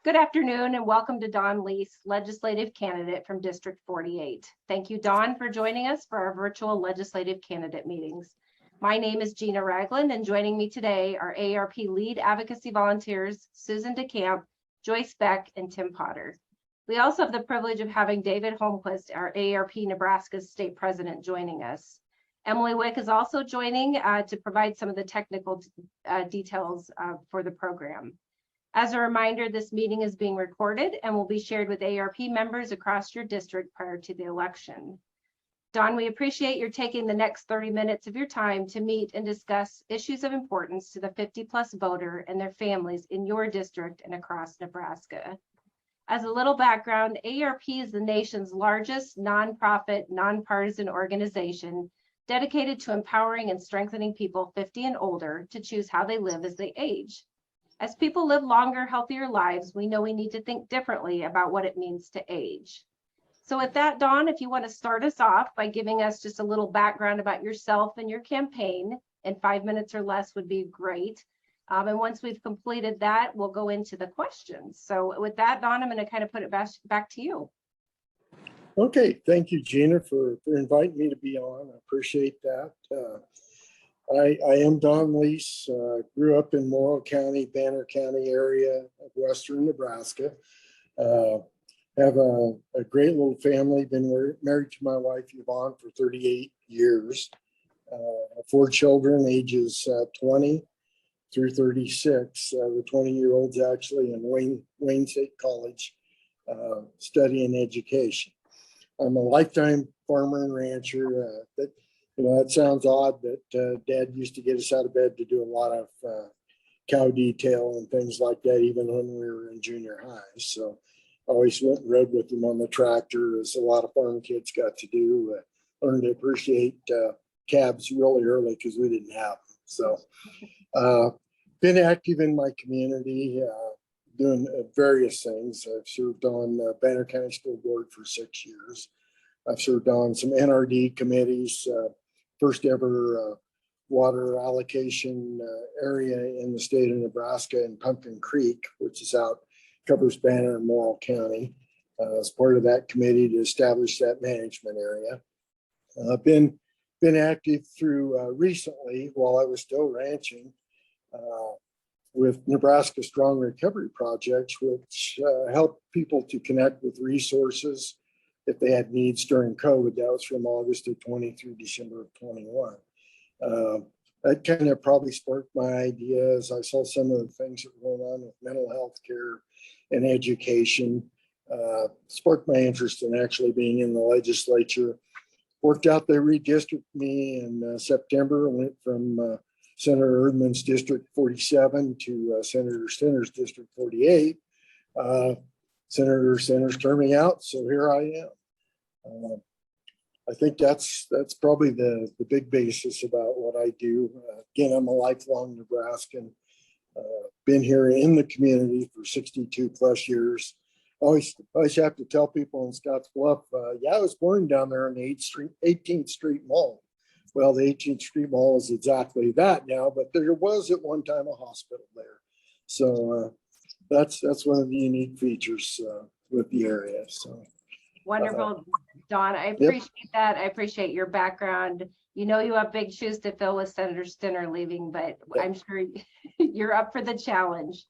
Good afternoon and welcome to Dawn Lease, legislative candidate from District 48. Thank you, Dawn, for joining us for our virtual legislative candidate meetings. My name is Gina Ragland, and joining me today are AARP lead advocacy volunteers, Susan DeCamp, Joyce Beck, and Tim Potter. We also have the privilege of having David Holmquist, our AARP Nebraska state president, joining us. Emily Wick is also joining to provide some of the technical details for the program. As a reminder, this meeting is being recorded and will be shared with AARP members across your district prior to the election. Dawn, we appreciate your taking the next 30 minutes of your time to meet and discuss issues of importance to the 50+ voter and their families in your district and across Nebraska. As a little background, AARP is the nation's largest nonprofit, nonpartisan organization dedicated to empowering and strengthening people 50 and older to choose how they live as they age. As people live longer, healthier lives, we know we need to think differently about what it means to age. So with that, Dawn, if you want to start us off by giving us just a little background about yourself and your campaign, in 5 minutes or less would be great. And once we've completed that, we'll go into the questions. So with that, Dawn, I'm going to kind of put it back to you. Okay, thank you, Gina, for inviting me to be on. I appreciate that. I am Don Lease, grew up in Morrill County, Banner County area of western Nebraska. Have a great little family, been married to my wife, Yvonne, for 38 years. 4 children, ages 20 through 36. The 20-year-old's actually in Wayne State College studying education. I'm a lifetime farmer and rancher. That sounds odd, but Dad used to get us out of bed to do a lot of cow detail and things like that, even when we were in junior high. So I always went and rode with him on the tractor, as a lot of farm kids got to do. Learned to appreciate cabs really early because we didn't have them. So been active in my community, doing various things. I've served on the Banner County School Board for 6 years. I've served on some NRD committees, first ever water allocation area in the state of Nebraska in Pumpkin Creek, which is covers Banner and Morrill County. As part of that committee to establish that management area. I've been active through recently while I was still ranching with Nebraska Strong Recovery Projects, which help people to connect with resources if they had needs during COVID. That was from August of 20 through December of 21. That kind of probably sparked my ideas. I saw some of the things that were going on with mental health care and education. Sparked my interest in actually being in the legislature. Worked out they redistricted me in September. Went from Senator Erdman's District 47 to Senator Center's District 48. Senator Center's terming out, so here I am. I think that's probably the big basis about what I do. Again, I'm a lifelong Nebraskan. Been here in the community for 62+ years. Always have to tell people in Scottsbluff, yeah, I was born down there in the 18th Street Mall. Well, the 18th Street Mall is exactly that now, but there was at one time a hospital there. So that's one of the unique features with the area. So wonderful, Dawn. I appreciate that. I appreciate your background. You know, you have big shoes to fill with Senator Stinner leaving, but I'm sure you're up for the challenge.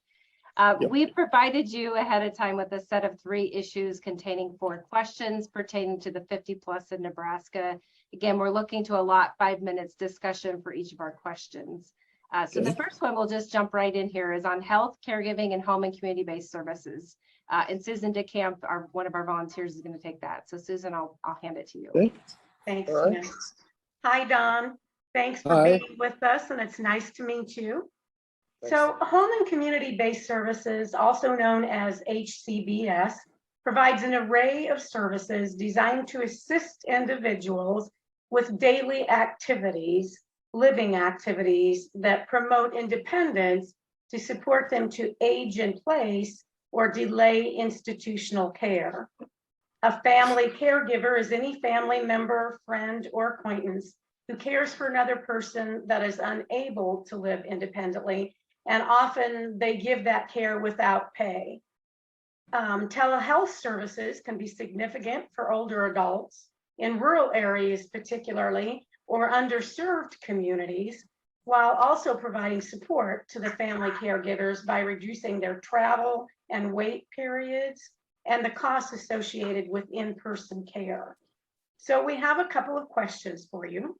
We provided you ahead of time with a set of 3 issues containing 4 questions pertaining to the 50+ in Nebraska. Again, we're looking to allot 5 minutes discussion for each of our questions. So the first one, we'll just jump right in here, is on health, caregiving, and home and community-based services. And Susan DeCamp, one of our volunteers, is going to take that. So Susan, I'll hand it to you. Thanks, All right. Tina. Hi, Don. Thanks for being with us, and it's nice to meet you. So home and community-based services, also known as HCBS, provides an array of services designed to assist individuals with daily activities, living activities that promote independence to support them to age in place or delay institutional care. A family caregiver is any family member, friend, or acquaintance who cares for another person that is unable to live independently, and often they give that care without pay. Telehealth services can be significant for older adults in rural areas particularly, or underserved communities, while also providing support to the family caregivers by reducing their travel and wait periods and the costs associated with in-person care. So we have a couple of questions for you.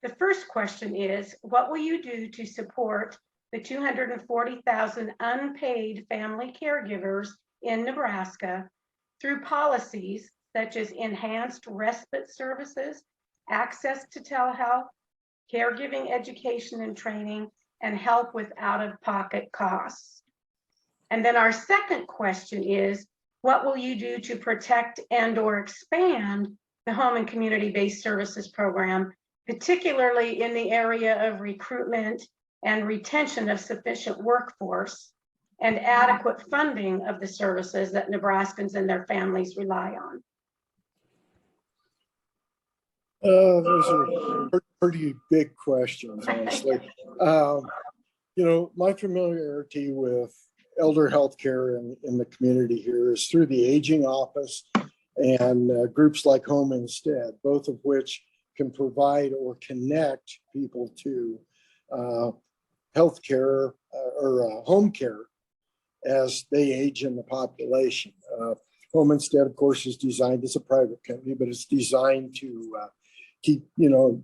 The first question is, what will you do to support the 240,000 unpaid family caregivers in Nebraska through policies such as enhanced respite services, access to telehealth, caregiving education and training, and help with out-of-pocket costs? And then our second question is, what will you do to protect and/or expand the home and community-based services program, particularly in the area of recruitment and retention of sufficient workforce and adequate funding of the services that Nebraskans and their families rely on? Those are pretty big questions, honestly. My familiarity with elder health care in the community here is through the aging office and groups like Home Instead, both of which can provide or connect people to health care or home care as they age in the population. Home Instead, of course, is designed as a private company, but it's designed to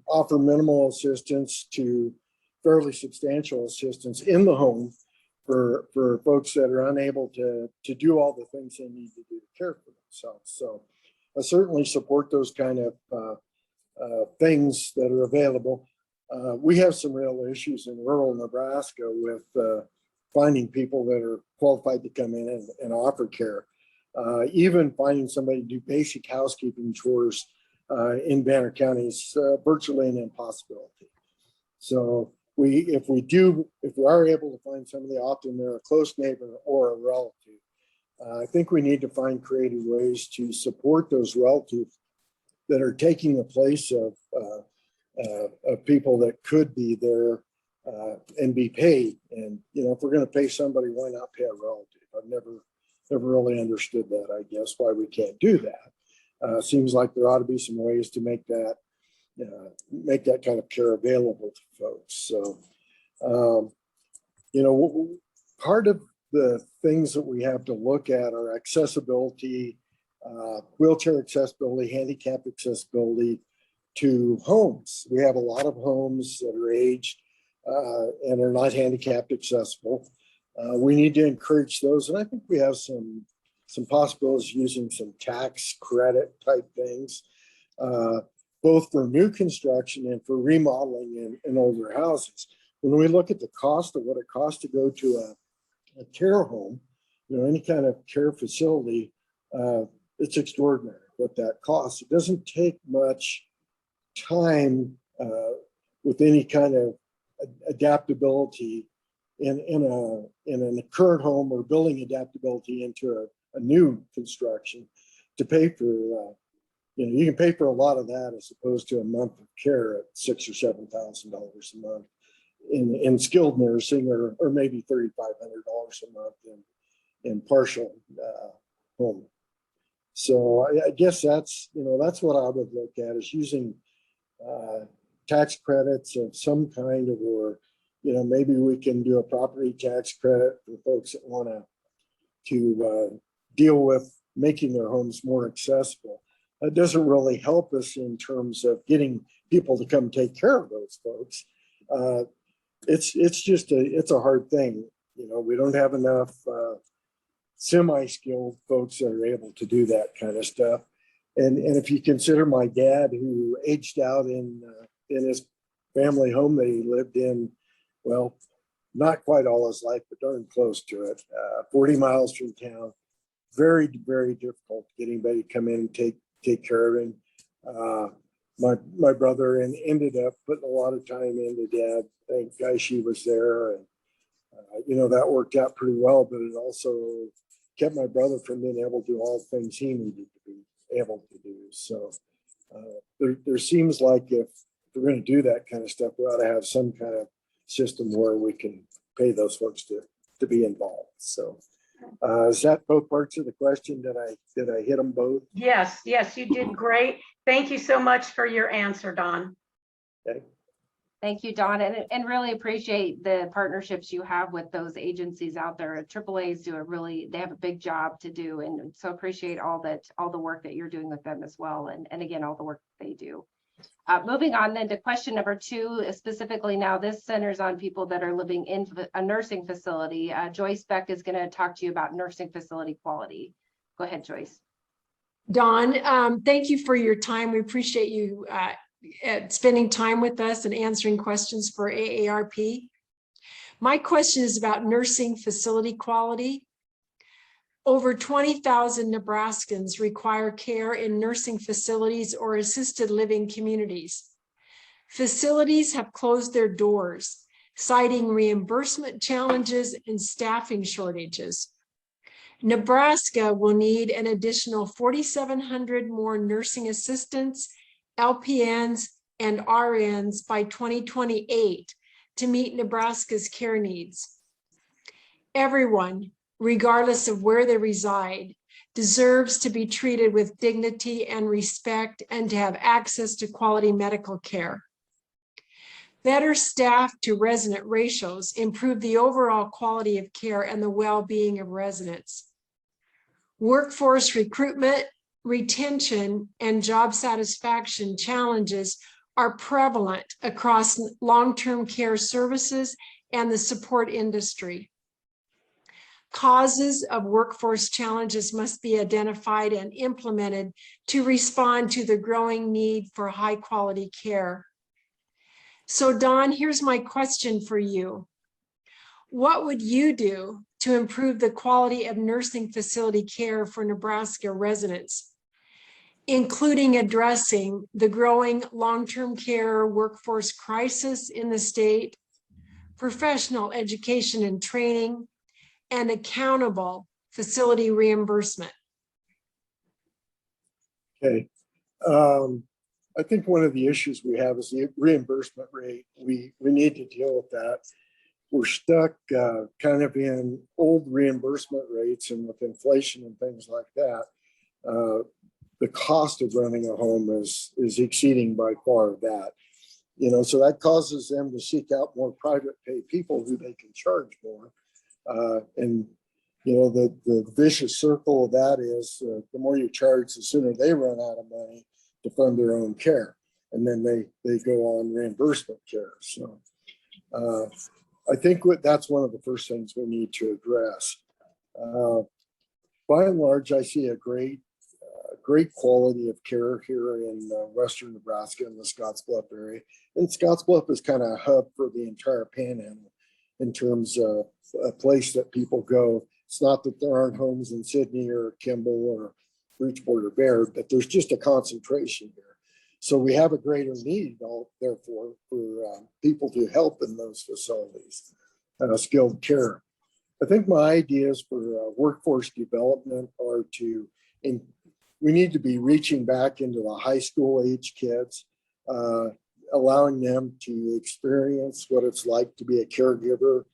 offer minimal assistance to fairly substantial assistance in the home for folks that are unable to do all the things they need to do to care for themselves. So I certainly support those kind of things that are available. We have some real issues in rural Nebraska with finding people that are qualified to come in and offer care. Even finding somebody to do basic housekeeping chores in Banner County is virtually an impossibility. So if we are able to find somebody, often they're a close neighbor or a relative. I think we need to find creative ways to support those relatives that are taking the place of people that could be there and be paid. And if we're going to pay somebody, why not pay a relative? I've never really understood that. I guess why we can't do that. Seems like there ought to be some ways to make that kind of care available to folks. So, part of the things that we have to look at are accessibility, wheelchair accessibility, handicap accessibility to homes. We have a lot of homes that are aged and are not handicapped accessible. We need to encourage those, and I think we have some possibilities using some tax credit type things, both for new construction and for remodeling in older houses. When we look at the cost of what it costs to go to a care home, any kind of care facility, it's extraordinary what that costs. It doesn't take much time with any kind of adaptability in a current home or building adaptability into a new construction to pay for, you can pay for a lot of that as opposed to a month of care at $6,000 or $7,000 a month in skilled nursing, or maybe $3,500 a month in partial home. So I guess that's what I would look at, is using tax credits of some kind, or maybe we can do a property tax credit for folks that want to deal with making their homes more accessible. That doesn't really help us in terms of getting people to come take care of those folks. It's a hard thing. We don't have enough semi-skilled folks that are able to do that kind of stuff. And if you consider my dad, who aged out in his family home that he lived in, well, not quite all his life, but darn close to it, 40 miles from town. Very, very difficult to get anybody to come in and take care of him. My brother ended up putting a lot of time into Dad. Thank God she was there, and that worked out pretty well. But it also kept my brother from being able to do all the things he needed to be able to do. So there seems like if we're going to do that kind of stuff, we ought to have some kind of system where we can pay those folks to be involved. So Is that both parts of the question? Did I hit them both? Yes, yes, you did great. Thank you so much for your answer, Don. Okay. Thank you, Dawn, and really appreciate the partnerships you have with those agencies out there. AAA's they have a big job to do, and so appreciate all the work that you're doing with them as well, and again, all the work they do. Moving on then to question number 2, specifically now this centers on people that are living in a nursing facility. Joyce Beck is going to talk to you about nursing facility quality. Go ahead, Joyce. Dawn, thank you for your time. We appreciate you spending time with us and answering questions for AARP. My question is about nursing facility quality. Over 20,000 Nebraskans require care in nursing facilities or assisted living communities. Facilities have closed their doors, citing reimbursement challenges and staffing shortages. Nebraska will need an additional 4,700 more nursing assistants, LPNs, and RNs by 2028 to meet Nebraska's care needs. Everyone, regardless of where they reside, deserves to be treated with dignity and respect and to have access to quality medical care. Better staff to resident ratios improve the overall quality of care and the well-being of residents. Workforce recruitment, retention, and job satisfaction challenges are prevalent across long-term care services and the support industry. Causes of workforce challenges must be identified and implemented to respond to the growing need for high-quality care. So, Dawn, here's my question for you. What would you do to improve the quality of nursing facility care for Nebraska residents, including addressing the growing long-term care workforce crisis in the state, professional education and training, and accountable facility reimbursement? Okay. I think one of the issues we have is the reimbursement rate. We need to deal with that. We're stuck kind of in old reimbursement rates, and with inflation and things like that, the cost of running a home is exceeding by far that. So that causes them to seek out more private pay people who they can charge more. And the vicious circle of that is the more you charge, the sooner they run out of money to fund their own care, and then they go on reimbursement care. So I think that's one of the first things we need to address. By and large, I see a great quality of care here in western Nebraska in the Scottsbluff area. And Scottsbluff is kind of a hub for the entire panhandle in terms of a place that people go. It's not that there aren't homes in Sydney or Kimball or Bridgeport or Baird, but there's just a concentration here. So we have a greater need, therefore, for people to help in those facilities, skilled care. I think my ideas for workforce development are we need to be reaching back into the high school age kids, allowing them to experience what it's like to be a caregiver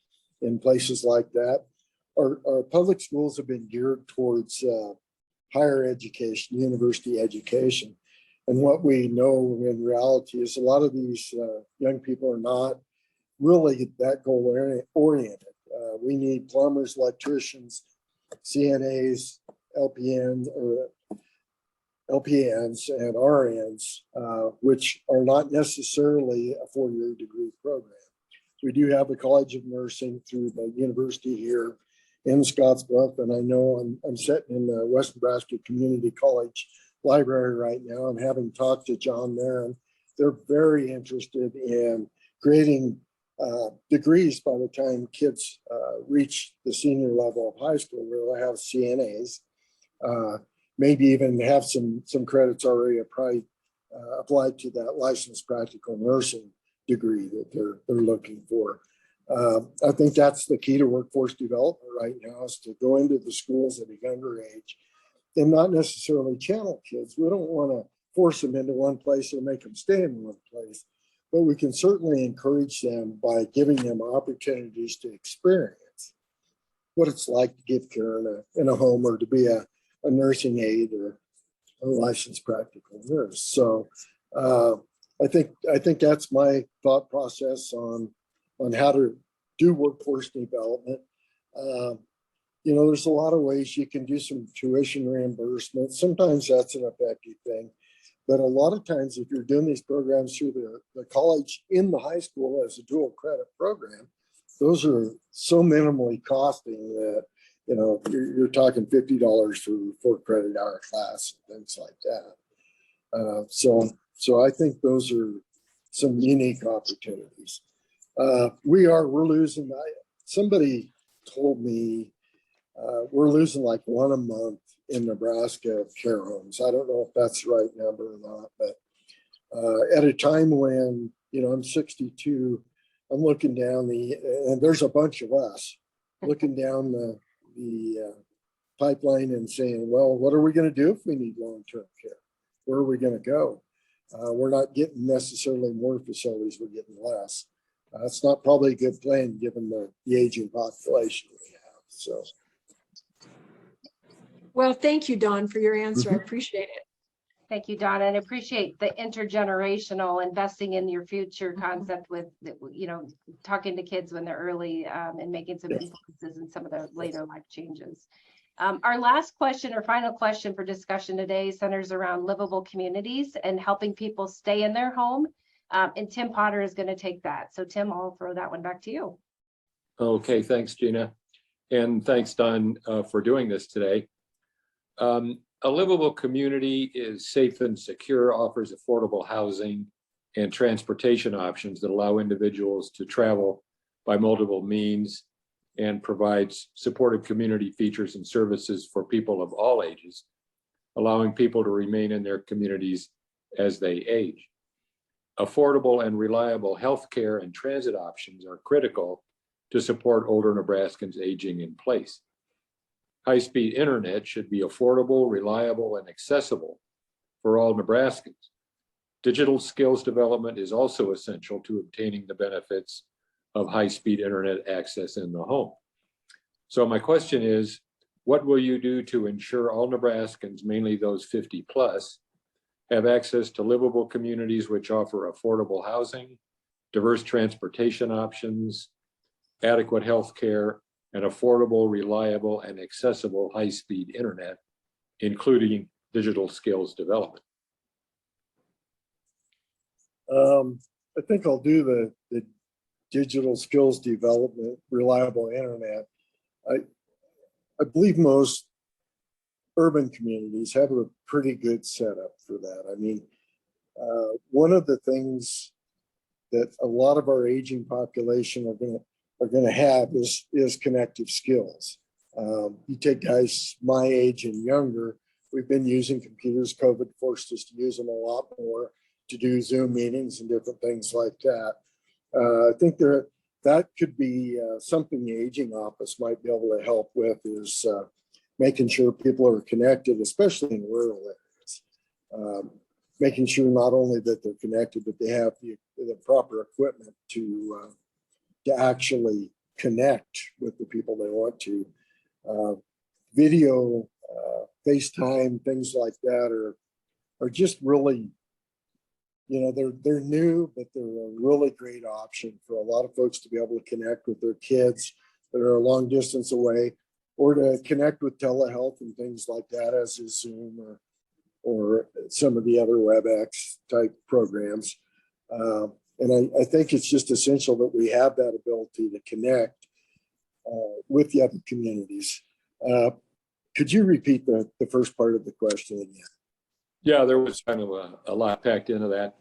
in places like that. Our public schools have been geared towards higher education, university education. And what we know in reality is a lot of these young people are not really that goal oriented. We need plumbers, electricians, CNAs, LPNs, and RNs, which are not necessarily a 4-year degree program. We do have the College of Nursing through the university here in Scottsbluff, and I know I'm sitting in the West Nebraska Community College library right now, and having talked to John there, and they're very interested in creating degrees by the time kids reach the senior level of high school, where they'll have CNAs, maybe even have some credits already applied to that licensed practical nursing degree that they're looking for. I think that's the key to workforce development right now, is to go into the schools at a younger age and not necessarily channel kids. We don't want to force them into one place or make them stay in one place, but we can certainly encourage them by giving them opportunities to experience. what it's like to give care in a home or to be a nursing aide or a licensed practical nurse. So I think that's my thought process on how to do workforce development. There's a lot of ways you can do some tuition reimbursement. Sometimes that's an effective thing. But a lot of times, if you're doing these programs through the college in the high school as a dual credit program, those are so minimally costing that, you're talking $50 for 4 credit hour class, and things like that. So I think those are some unique opportunities. We're losing, somebody told me we're losing like 1 a month in Nebraska of care homes. I don't know if that's the right number or not, but at a time when, I'm 62, I'm looking down and there's a bunch of us looking down the pipeline and saying, well, what are we going to do if we need long-term care? Where are we going to go? We're not getting necessarily more facilities, we're getting less. That's not probably a good plan given the aging population we have. So. Well, thank you, Don, for your answer. I appreciate it. Thank you, Donna, and appreciate the intergenerational investing in your future concept with, talking to kids when they're early and making some influences in some of the later life changes. Our last question or final question for discussion today centers around livable communities and helping people stay in their home. And Tim Potter is going to take that. So Tim, I'll throw that one back to you. Okay, thanks, Gina. And thanks, Don, for doing this today. A livable community is safe and secure, offers affordable housing and transportation options that allow individuals to travel by multiple means and provides supportive community features and services for people of all ages, allowing people to remain in their communities as they age. Affordable and reliable healthcare and transit options are critical to support older Nebraskans aging in place. High-speed internet should be affordable, reliable, and accessible for all Nebraskans. Digital skills development is also essential to obtaining the benefits of high-speed internet access in the home. So my question is, what will you do to ensure all Nebraskans, mainly those 50 plus, have access to livable communities which offer affordable housing, diverse transportation options, adequate health care, and affordable, reliable, and accessible high-speed internet, including digital skills development? I think I'll do the digital skills development, reliable internet. I believe most urban communities have a pretty good setup for that. I mean, one of the things that a lot of our aging population are going to have is connective skills. You take guys my age and younger, we've been using computers. COVID forced us to use them a lot more to do Zoom meetings and different things like that. I think that could be something the aging office might be able to help with, is making sure people are connected, especially in rural areas. Making sure not only that they're connected, but they have the proper equipment to actually connect with the people they want to. Video, FaceTime, things like that are just really, they're new, but they're a really great option for a lot of folks to be able to connect with their kids that are a long distance away, or to connect with telehealth and things like that, as is Zoom or some of the other WebEx type programs. And I think it's just essential that we have that ability to connect with the other communities. Could you repeat the first part of the question again? Yeah, there was kind of a lot packed into that.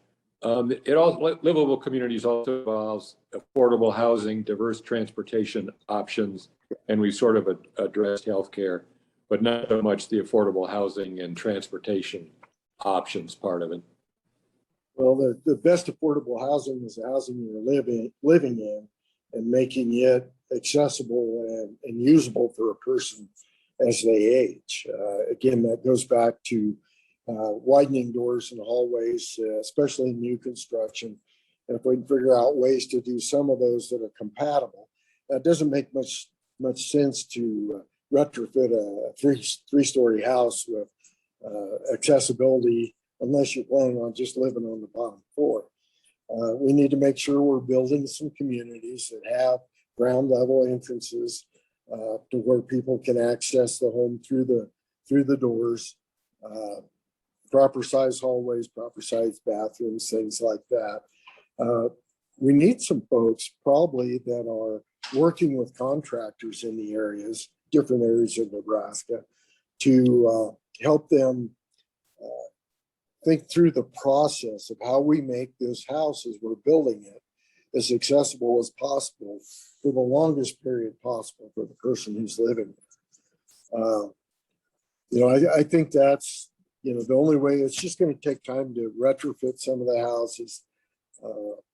Livable communities also involves affordable housing, diverse transportation options, and we sort of addressed healthcare, but not so much the affordable housing and transportation options part of it. Well, the best affordable housing is the housing you're living in, and making it accessible and usable for a person as they age. Again, that goes back to widening doors and hallways, especially in new construction. And if we can figure out ways to do some of those that are compatible, that doesn't make much much sense to retrofit a three-story house with accessibility unless you're planning on just living on the bottom floor. We need to make sure we're building some communities that have ground level entrances to where people can access the home through the doors, proper size hallways, proper size bathrooms, things like that. We need some folks probably that are working with contractors in the areas, different areas of Nebraska, to help them think through the process of how we make this house as we're building it as accessible as possible for the longest period possible for the person who's living there. I think that's, the only way. It's just going to take time to retrofit some of the houses.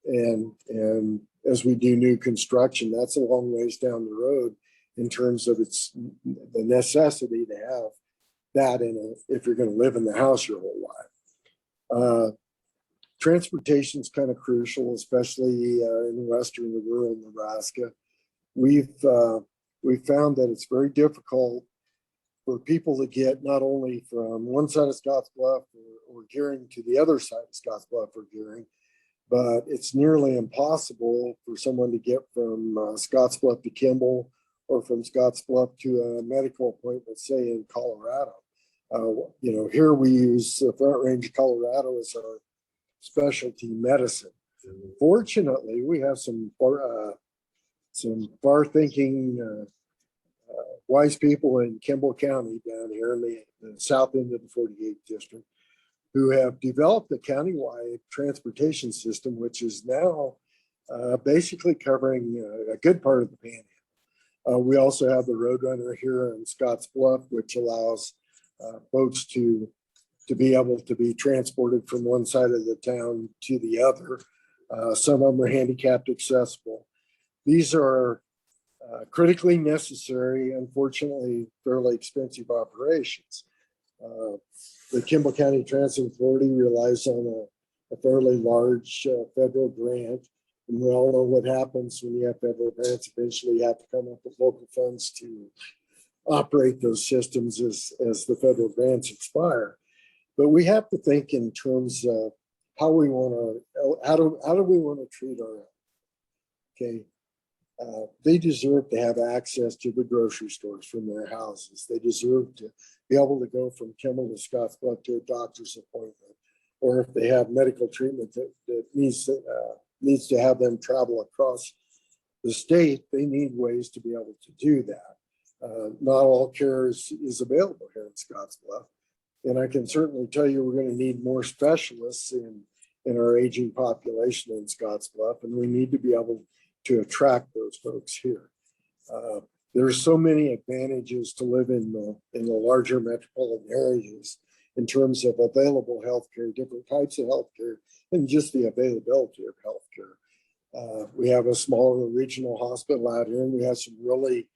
And as we do new construction, that's a long ways down the road in terms of the necessity to have that if you're going to live in the house your whole life. Transportation is kind of crucial, especially in western and rural Nebraska. We've found that it's very difficult for people to get not only from one side of Scottsbluff or Gearing to the other side of Scottsbluff or Gearing, but it's nearly impossible for someone to get from Scottsbluff to Kimball or from Scottsbluff to a medical appointment, say in Colorado. Here we use the Front Range of Colorado as our specialty medicine. Fortunately, we have some far-thinking, wise people in Kimball County down here in the south end of the 48th district who have developed a countywide transportation system, which is now basically covering a good part of the Panhandle. We also have the Roadrunner here in Scottsbluff, which allows folks to be able to be transported from one side of the town to the other. Some of them are handicapped accessible. These are critically necessary, unfortunately, fairly expensive operations. The Kimball County Transit Authority relies on a fairly large federal grant. And we all know what happens when you have federal grants. Eventually, you have to come up with local funds to operate those systems as the federal grants expire. But we have to think in terms of how do we want to treat our own? Okay. They deserve to have access to the grocery stores from their houses. They deserve to be able to go from Kimball to Scottsbluff to a doctor's appointment, or if they have medical treatment that needs to have them travel across the state, they need ways to be able to do that. Not all care is available here in Scottsbluff, and I can certainly tell you we're going to need more specialists in our aging population in Scottsbluff, and we need to be able to attract those folks here. There's so many advantages to live in the larger metropolitan areas in terms of available healthcare, different types of healthcare, and just the availability of healthcare. We have a smaller regional hospital out here, and we have some really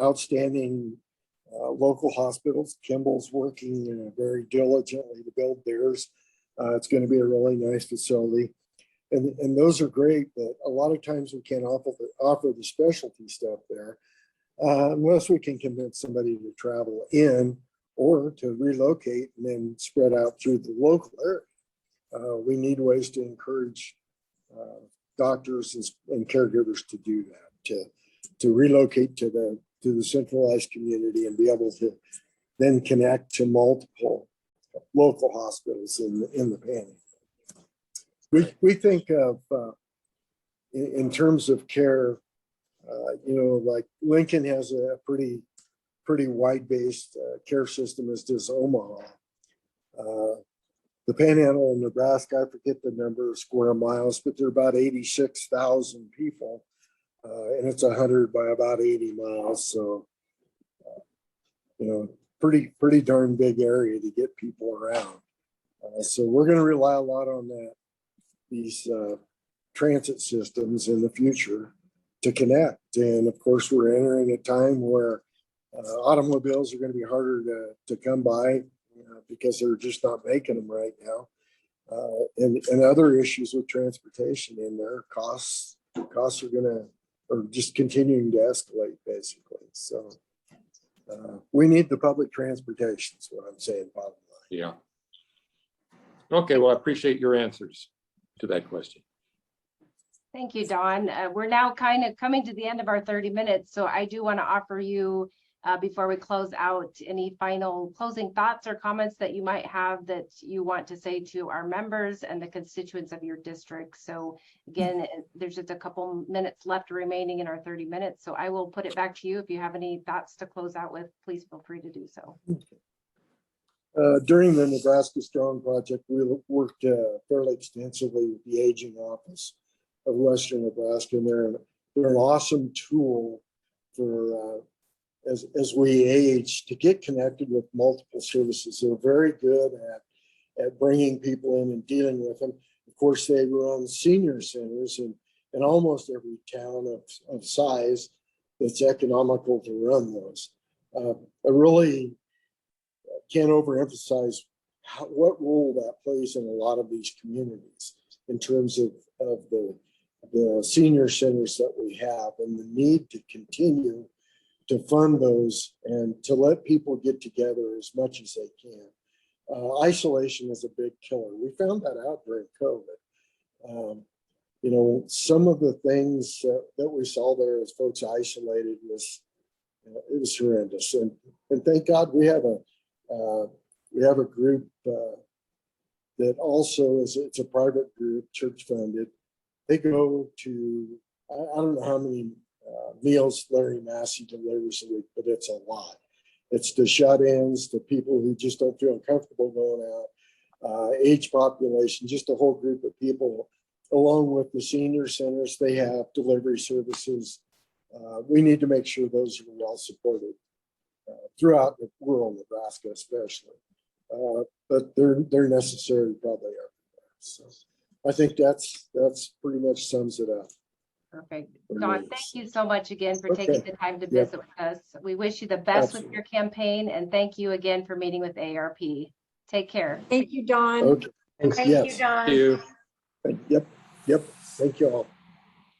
outstanding local hospitals. Kimball's working very diligently to build theirs. It's going to be a really nice facility. And those are great, but a lot of times we can't offer the specialty stuff there unless we can convince somebody to travel in or to relocate and then spread out through the local area. We need ways to encourage doctors and caregivers to do that, to relocate to the centralized community and be able to then connect to multiple local hospitals in the Panhandle. We think of, in terms of care, like Lincoln has a pretty wide-based care system, as does Omaha. The Panhandle in Nebraska, I forget the number of square miles, but they're about 86,000 people, and it's 100 by about 80 miles. So, pretty darn big area to get people around. So we're going to rely a lot on these transit systems in the future to connect. And of course, we're entering a time where automobiles are going to be harder to come by because they're just not making them right now. And other issues with transportation in there, costs are going to, or just continuing to escalate, basically. So we need the public transportation, is what I'm saying, bottom line. Yeah. Okay, well, I appreciate your answers to that question. Thank you, Dawn. We're now kind of coming to the end of our 30 minutes, so I do want to offer you, before we close out, any final closing thoughts or comments that you might have that you want to say to our members and the constituents of your district. So again, there's just a couple minutes left remaining in our 30 minutes, so I will put it back to you. If you have any thoughts to close out with, please feel free to do so. During the Nebraska Strong Project, we worked fairly extensively with the Aging Office of Western Nebraska, and they're an awesome tool for as we age to get connected with multiple services. They're very good at bringing people in and dealing with them. Of course, they run senior centers in almost every town of size that's economical to run those. I really can't overemphasize what role that plays in a lot of these communities in terms of the senior centers that we have, and the need to continue to fund those and to let people get together as much as they can. Isolation is a big killer. We found that out during COVID. You know, some of the things that we saw there as folks isolated it was horrendous. And thank God we have a group that also it's a private group, church funded. They go to, I don't know how many meals Larry Massey delivers a week, but it's a lot. It's the shut-ins, the people who just don't feel comfortable going out, age population, just a whole group of people, along with the senior centers. They have delivery services. We need to make sure those are well supported throughout rural Nebraska, especially. But they're necessary probably everywhere. So I think that's pretty much sums it up. Perfect. Dawn, thank you so much again for taking the time to visit with us. We wish you the best with your campaign, and thank you again for meeting with AARP. Take care. Thank you, Dawn. Okay. Thank you, Dawn. Thank you. Yep. Thank you all.